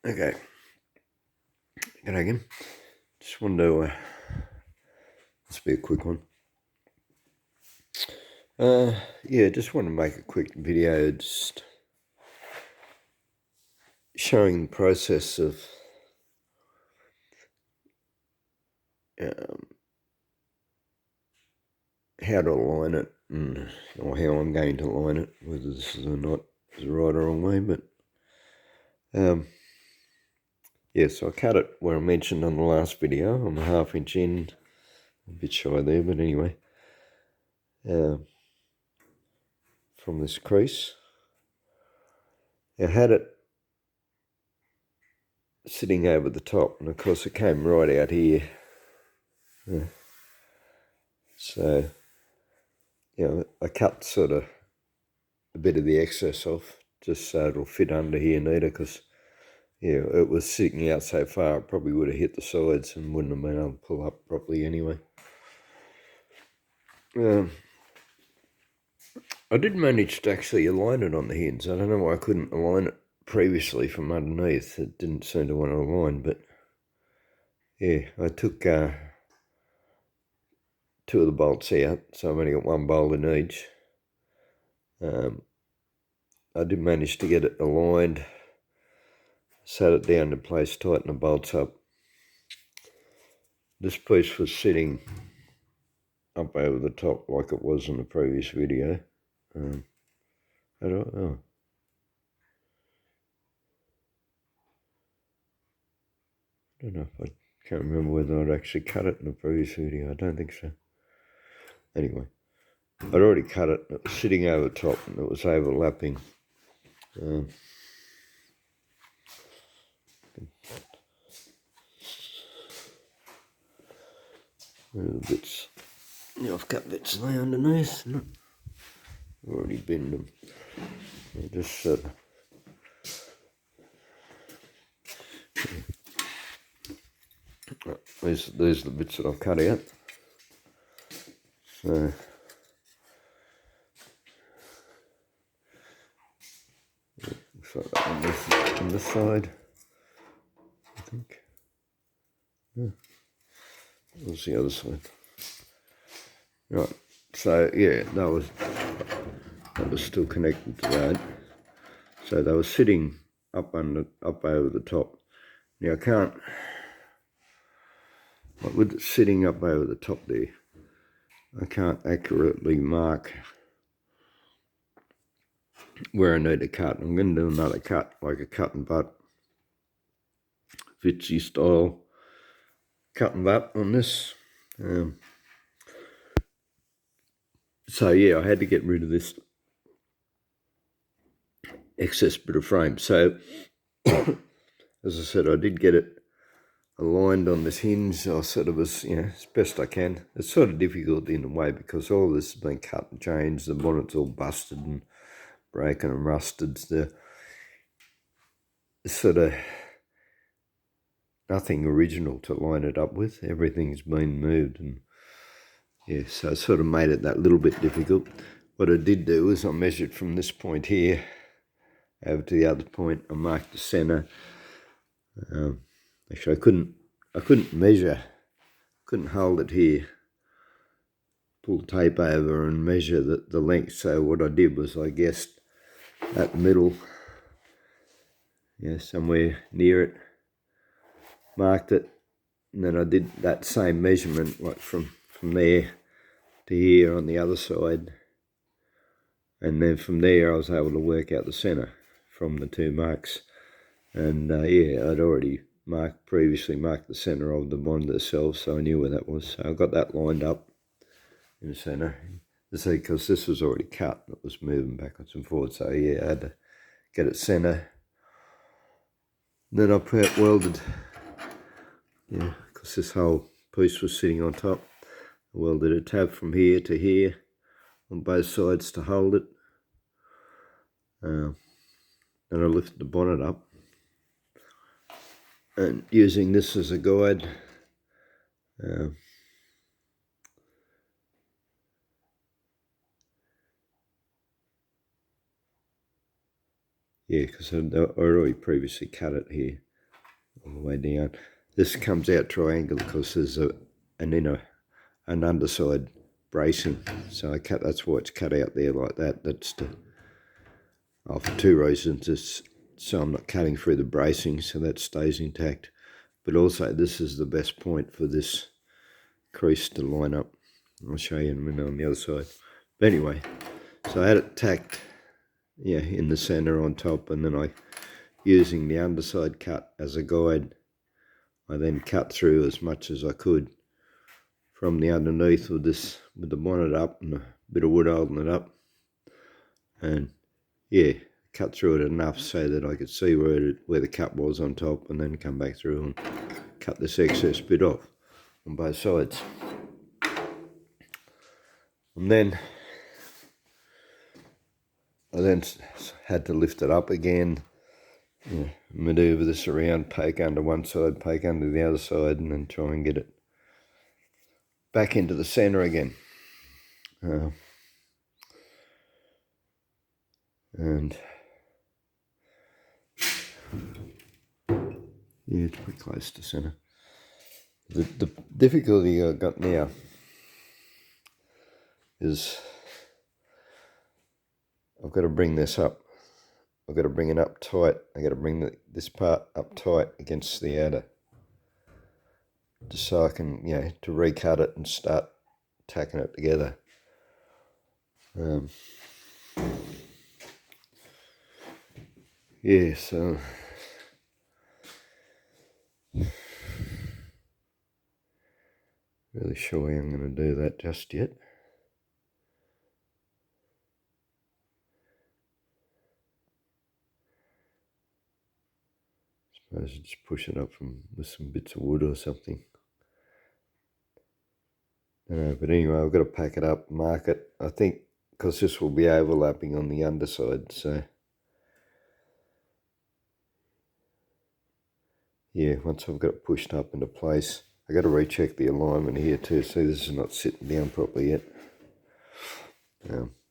Okay, g'day again. Just wanted to, this will be a quick one. Yeah, just want to make a quick video just showing the process of how to align it or how I'm going to align it, whether this is or not is the right or wrong way, but yeah, so I cut it where I mentioned on the last video. I'm a half-inch in, a bit shy there, but anyway, from this crease. I had it sitting over the top, and of course it came right out here. So, I cut sort of a bit of the excess off just so it'll fit under here neater, because it was sitting out so far it probably would have hit the sides and wouldn't have been able to pull up properly anyway. I did manage to actually align it on the hinge. I don't know why I couldn't align it previously from underneath. It didn't seem to want to align, but yeah, I took 2 of the bolts out, so I've only got 1 bolt in each. I did manage to get it aligned, sat it down in place, tighten the bolts up. This piece was sitting up over the top like it was in the previous video. I don't know. I don't know if I can't remember whether I'd actually cut it in the previous video. I don't think so. Anyway, I'd already cut it. It was sitting over the top and it was overlapping. Little bits. Yeah, I've cut bits there underneath. No, I've already binned them. I'll just these are the bits that I've cut out. So looks like that on this side, I think. Yeah. What's the other side? Right. So yeah, that was still connected to that. So they were sitting up over the top. Now I can't, with it sitting up over the top there, I can't accurately mark where I need to cut. I'm going to do another cut, like a cut and butt, Fitzy style cut and butt on this. So yeah, I had to get rid of this excess bit of frame. So as I said, I did get it aligned on this hinge. I sort of was, as best I can. It's sort of difficult in a way because all this has been cut and changed. The bonnet's all busted and broken and rusted. There's sort of nothing original to line it up with. Everything's been moved, and yeah, so it sort of made it that little bit difficult. What I did do is I measured from this point here over to the other point. I marked the center. Actually, I couldn't measure, couldn't hold it here. Pull the tape over and measure the length. So what I did was I guessed at the middle, somewhere near it, marked it, and then I did that same measurement, like from there to here on the other side, and then from there I was able to work out the center from the 2 marks. And I'd already previously marked the center of the bonnet itself, so I knew where that was. So I got that lined up in the center. You see, because this was already cut, it was moving backwards and forwards. So yeah, I had to get it center. Then I welded, because this whole piece was sitting on top. I welded a tab from here to here on both sides to hold it. Then I lifted the bonnet up, and using this as a guide, Yeah, because I already previously cut it here all the way down. This comes out triangle because there's an underside bracing. So that's why it's cut out there like that. That's for two reasons. It's so I'm not cutting through the bracing, so that stays intact. But also this is the best point for this crease to line up. I'll show you in a minute on the other side. But anyway, so I had it tacked, in the center on top, and then using the underside cut as a guide, I then cut through as much as I could from the underneath with the bonnet up and a bit of wood holding it up, and cut through it enough so that I could see where the cut was on top, and then come back through and cut this excess bit off on both sides. And then I had to lift it up again, maneuver this around, poke under one side, poke under the other side, and then try and get it back into the center again. And it's pretty close to center. The difficulty I got now is I've got to bring this up. I've got to bring it up tight. I've got to bring this part up tight against the outer, just so I can, to recut it and start tacking it together. So really sure I'm going to do that just yet. Suppose I just push it up with some bits of wood or something. But anyway, I've got to pack it up, mark it. I think because this will be overlapping on the underside, so once I've got it pushed up into place, I got to recheck the alignment here too. See, this is not sitting down properly yet.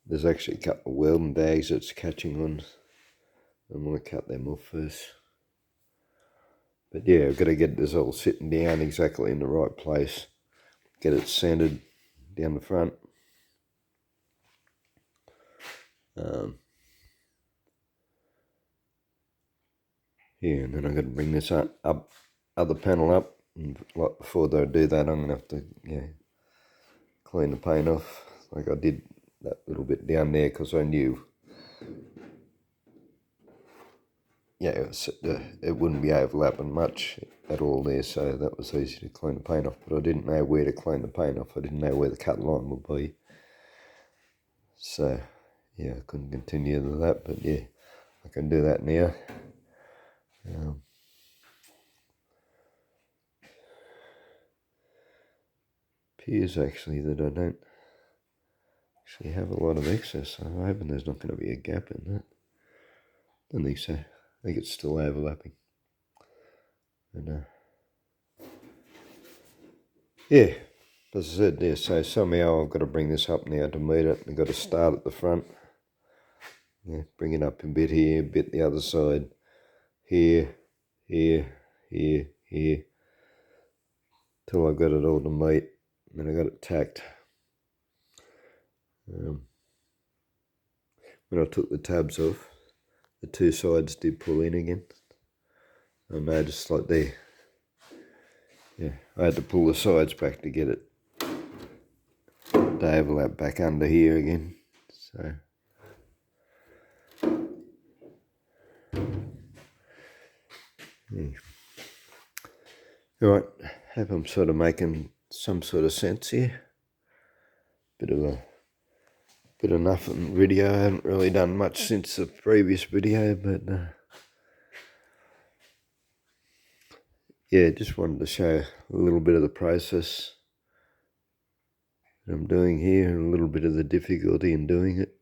There's actually a couple of welding bags that's catching on. I'm going to cut them off first. But I've got to get this all sitting down exactly in the right place. Get it centered down the front. And then I've got to bring this other panel up. And like before I do that, I'm going to have to clean the paint off, like I did that little bit down there, because I knew it wouldn't be overlapping much at all there, so that was easy to clean the paint off. But I didn't know where to clean the paint off. I didn't know where the cut line would be, so I couldn't continue to that. But I can do that now. Appears actually that I don't actually have a lot of excess. I'm hoping there's not going to be a gap in that. I don't think so. I think it's still overlapping. And as I said, so somehow I've got to bring this up now to meet it. I've got to start at the front. Bring it up a bit here, a bit the other side. Here, here, here, here. Till I've got it all to meet. And I got it tacked. When I took the tabs off, the two sides did pull in again. I noticed like there. I had to pull the sides back to get it to overlap back under here again. So alright, hope I'm sort of making some sort of sense here. Bit of nothing video. I haven't really done much since the previous video, but just wanted to show a little bit of the process that I'm doing here, and a little bit of the difficulty in doing it.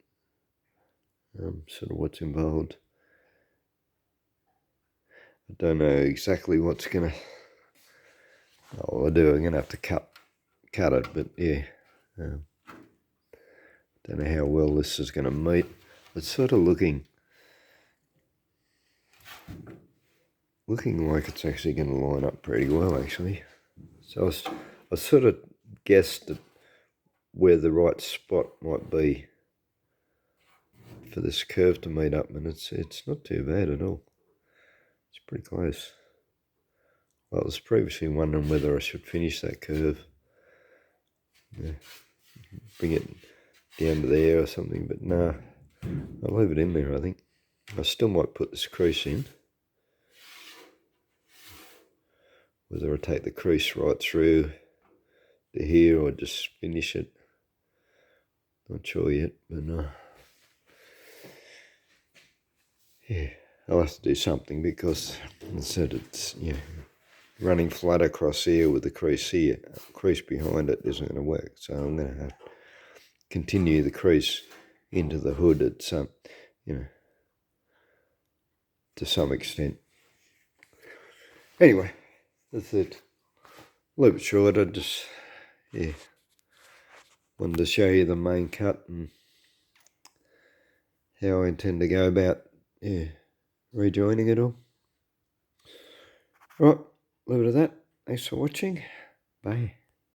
Sort of what's involved. I don't know exactly what's gonna. I'm gonna have to cut it, but don't know how well this is gonna meet. It's sort of looking looking like it's actually going to line up pretty well, actually. So I sort of guessed at where the right spot might be for this curve to meet up, and it's not too bad at all. It's pretty close. Well, I was previously wondering whether I should finish that curve. Yeah, bring it down to there or something, but no, I'll leave it in there, I think. I still might put this crease in. Whether I take the crease right through to here or just finish it. Not sure yet, but yeah, I'll have to do something because I said it's, yeah, running flat across here with the crease here, crease behind it isn't going to work. So I'm going to have to continue the crease into the hood at some, to some extent. Anyway, that's it. A little bit short. I just, wanted to show you the main cut and how I intend to go about, rejoining it all. Right, leave it at that. Thanks for watching. Bye.